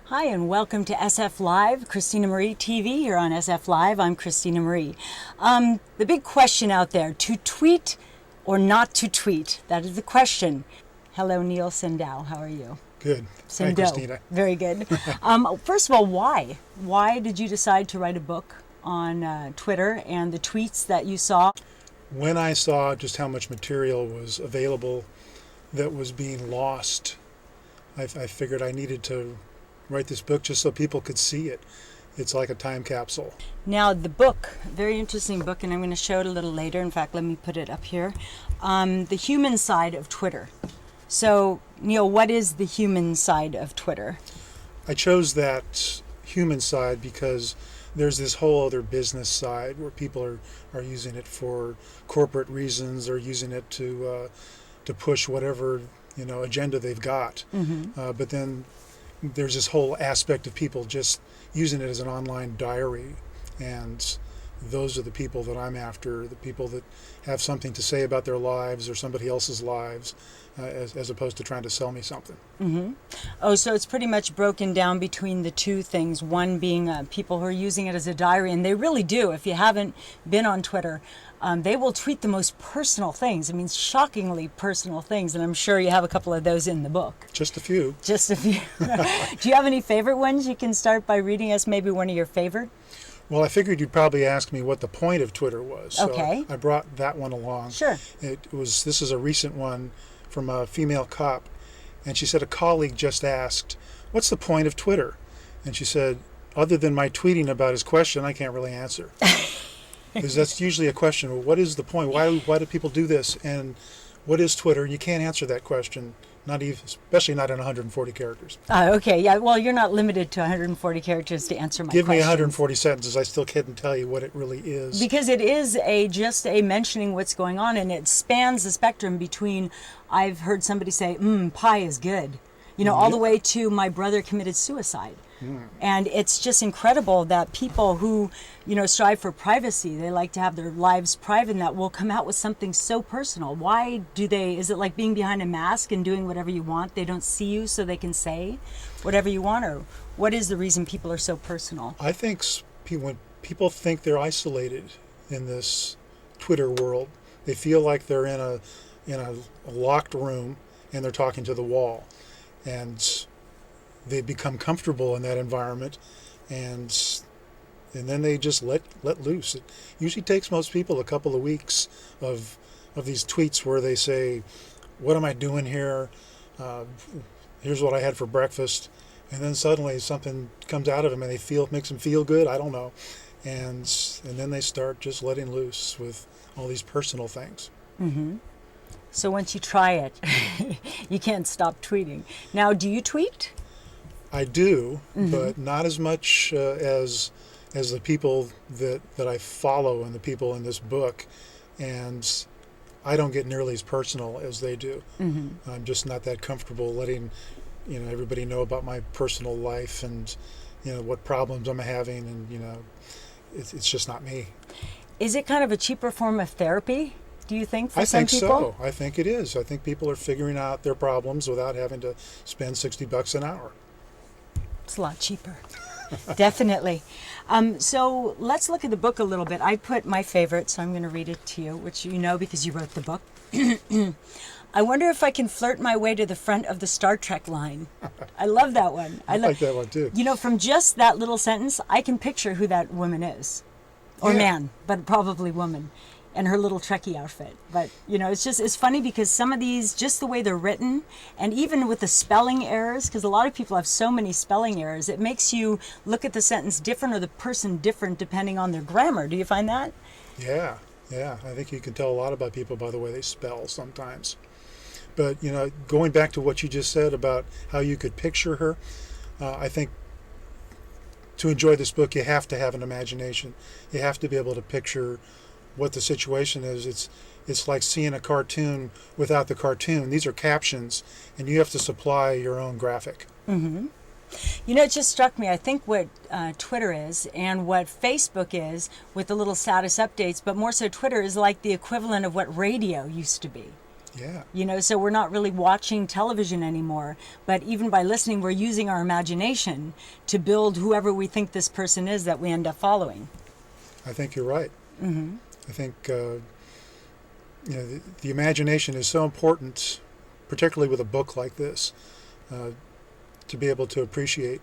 Hi, and welcome to SF Live, Christina Marie TV here on SF Live. I'm Christina Marie. The big question out there, to tweet or not to tweet? That is the question. Hello, Neil Sandow. How are you? Good. Hi, Sandow. Christina. Very good. First of all, why? Why did you decide to write a book on Twitter and the tweets that you saw? When I saw just how much material was available that was being lost, I figured I needed to write this book just so people could see it. It's like a time capsule. Now, the book, very interesting book, and I'm going to show it a little later. In fact, let me put it up here. The human side of Twitter. So, Neil, what is the human side of Twitter? I chose that human side because there's this whole other business side where people are using it for corporate reasons or using it to push whatever agenda they've got. But then there's this whole aspect of people just using it as an online diary, and those are the people that I'm after, the people that have something to say about their lives or somebody else's lives, as opposed to trying to sell me something. Oh, so it's pretty much broken down between the two things, one being people who are using it as a diary, and they really do. If you haven't been on Twitter, they will tweet the most personal things. I mean, shockingly personal things, and I'm sure you have a couple of those in the book. Just a few. Just a few. Do you have any favorite ones? You can start by reading us maybe one of your favorite. Well, I figured you'd probably ask me what the point of Twitter was. So Okay. I brought that one along. Sure. This is a recent one from a female cop, and she said a colleague just asked, "What's the point of Twitter?" And she said, "Other than my tweeting about his question, I can't really answer." Because that's usually a question. Well, what is the point? Why do people do this? And what is Twitter? And you can't answer that question, especially not in 140 characters. Okay, yeah, well, you're not limited to 140 characters to answer my Give me questions. 140 sentences, I still can't tell you what it really is. Because it is just a mentioning what's going on, and it spans the spectrum between, I've heard somebody say, pie is good, all the way to my brother committed suicide. And it's just incredible that people who, strive for privacy, they like to have their lives private, and that will come out with something so personal. Why do they? Is it like being behind a mask and doing whatever you want? They don't see you so they can say whatever you want? Or what is the reason people are so personal? I think when people think they're isolated in this Twitter world, they feel like they're in a locked room and they're talking to the wall. And they become comfortable in that environment, and then they just let loose. It usually takes most people a couple of weeks of these tweets where they say, "What am I doing here? Here's what I had for breakfast," and then suddenly something comes out of them and makes them feel good. I don't know, and then they start just letting loose with all these personal things. So once you try it, you can't stop tweeting. Now, do you tweet? I do, but not as much as the people that I follow and the people in this book, and I don't get nearly as personal as they do. I'm just not that comfortable letting everybody know about my personal life and what problems I'm having, and it's just not me. Is it kind of a cheaper form of therapy, do you think, for some people? I think so. I think it is. I think people are figuring out their problems without having to spend $60 an hour. It's a lot cheaper. Definitely. So let's look at the book a little bit. I put my favorite, so I'm going to read it to you, which you know because you wrote the book. I wonder if I can flirt my way to the front of the Star Trek line. I love that one. I like that one too. From just that little sentence, I can picture who that woman is. Or man, but probably woman. And her little Trekkie outfit. But, it's funny because some of these, just the way they're written, and even with the spelling errors, because a lot of people have so many spelling errors, it makes you look at the sentence different or the person different depending on their grammar. Do you find that? Yeah. I think you can tell a lot about people by the way they spell sometimes. But, going back to what you just said about how you could picture her, I think to enjoy this book, you have to have an imagination. You have to be able to picture what the situation is. It's like seeing a cartoon without the cartoon. These are captions, and you have to supply your own graphic. It just struck me. I think what Twitter is and what Facebook is with the little status updates, but more so Twitter is like the equivalent of what radio used to be. Yeah. So we're not really watching television anymore, but even by listening, we're using our imagination to build whoever we think this person is that we end up following. I think you're right. I think the imagination is so important, particularly with a book like this, to be able to appreciate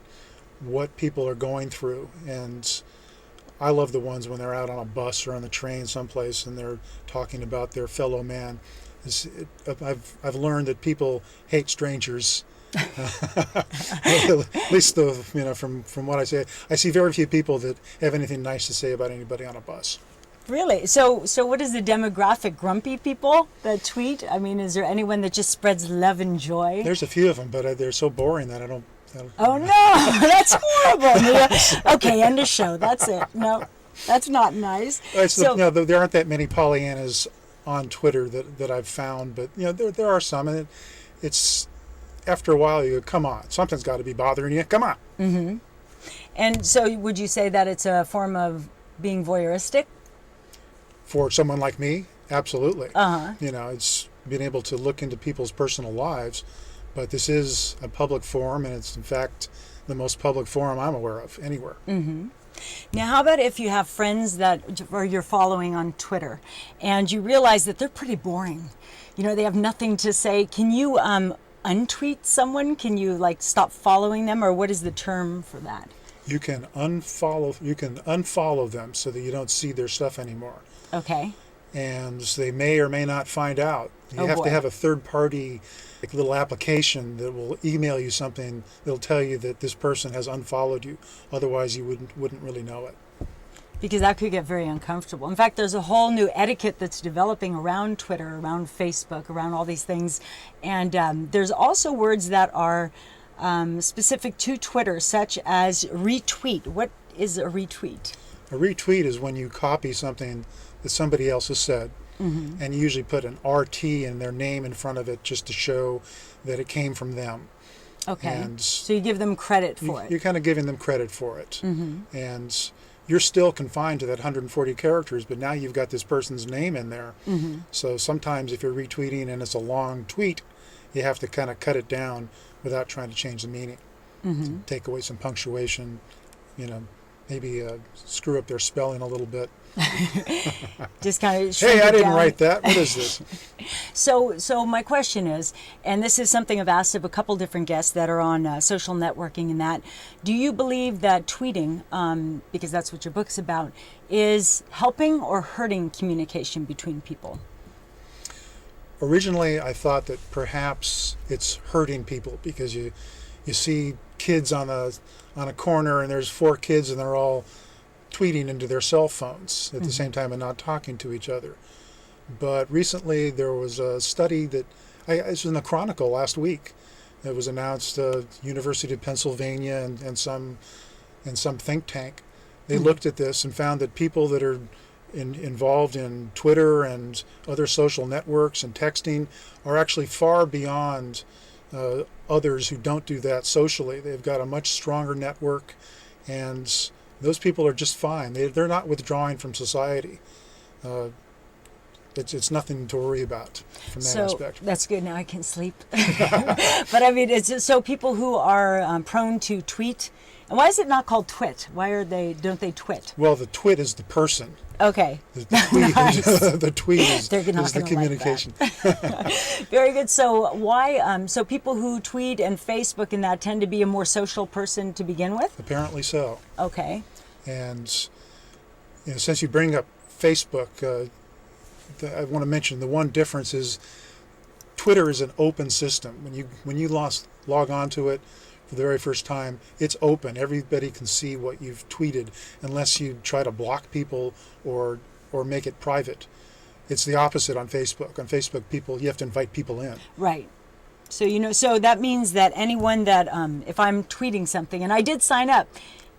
what people are going through. And I love the ones when they're out on a bus or on the train someplace and they're talking about their fellow man. I've learned that people hate strangers. At least from what I see very few people that have anything nice to say about anybody on a bus. Really? So what is the demographic? Grumpy people that tweet? I mean, is there anyone that just spreads love and joy? There's a few of them, but they're so boring that I don't. Oh no, that's horrible. Okay, end of show. That's it. No, that's not nice. There aren't that many Pollyannas on Twitter that I've found, but there are some, and it's after a while you go, come on, something's got to be bothering you. Come on. Mm-hmm. And so, would you say that it's a form of being voyeuristic? For someone like me, absolutely. Uh-huh. It's being able to look into people's personal lives, but this is a public forum, and it's in fact the most public forum I'm aware of anywhere. Mm-hmm. Now, how about if you have friends or you're following on Twitter, and you realize that they're pretty boring? They have nothing to say. Can you untweet someone? Can you stop following them, or what is the term for that? You can unfollow them so that you don't see their stuff anymore. Okay. And they may or may not find out. You have to have a third-party little application that will email you something that'll tell you that this person has unfollowed you. Otherwise, you wouldn't really know it. Because that could get very uncomfortable. In fact, there's a whole new etiquette that's developing around Twitter, around Facebook, around all these things. And there's also words that are specific to Twitter, such as retweet. What is a retweet? A retweet is when you copy something that somebody else has said, mm-hmm. and you usually put an RT in their name in front of it just to show that it came from them. Okay. And so you give them credit for it. You're kind of giving them credit for it. Mm-hmm. And you're still confined to that 140 characters, but now you've got this person's name in there. Mm-hmm. So sometimes if you're retweeting and it's a long tweet, you have to kind of cut it down without trying to change the meaning. Mm-hmm. Take away some punctuation, maybe screw up their spelling a little bit. Just kind of hey, I didn't write that. What is this? So my question is, and this is something I've asked of a couple different guests that are on social networking and that, do you believe that tweeting, because that's what your book's about, is helping or hurting communication between people? Originally, I thought that perhaps it's hurting people because you see kids on a corner and there's 4 kids and they're all tweeting into their cell phones at the same time and not talking to each other. But recently there was a study that it was in the Chronicle last week. It was announced University of Pennsylvania and some think tank. They looked at this and found that people that are involved in Twitter and other social networks and texting are actually far beyond others who don't do that socially. They've got a much stronger network, and those people are just fine. They're not withdrawing from society. It's nothing to worry about from that aspect. So that's good. Now I can sleep. But I mean, it's just, so people who are prone to tweet. And why is it not called twit? Why don't they twit? Well, the twit is the person. Okay. The tweet, Nice. The tweet is the communication. Very good. So why? So people who tweet and Facebook and that tend to be a more social person to begin with? Apparently so. Okay. And since you bring up Facebook, I want to mention the one difference is Twitter is an open system. When you log on to it for the very first time, it's open. Everybody can see what you've tweeted unless you try to block people or make it private. It's the opposite on Facebook. On Facebook, you have to invite people in. Right. So so that means that anyone that if I'm tweeting something, and I did sign up,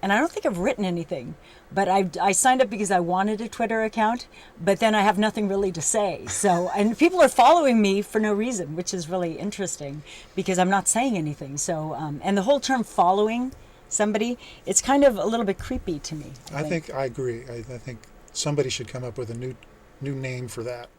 and I don't think I've written anything, but I signed up because I wanted a Twitter account, but then I have nothing really to say. So, and people are following me for no reason, which is really interesting because I'm not saying anything. So, and the whole term following somebody, it's kind of a little bit creepy to me. I think I agree. I think somebody should come up with a new name for that.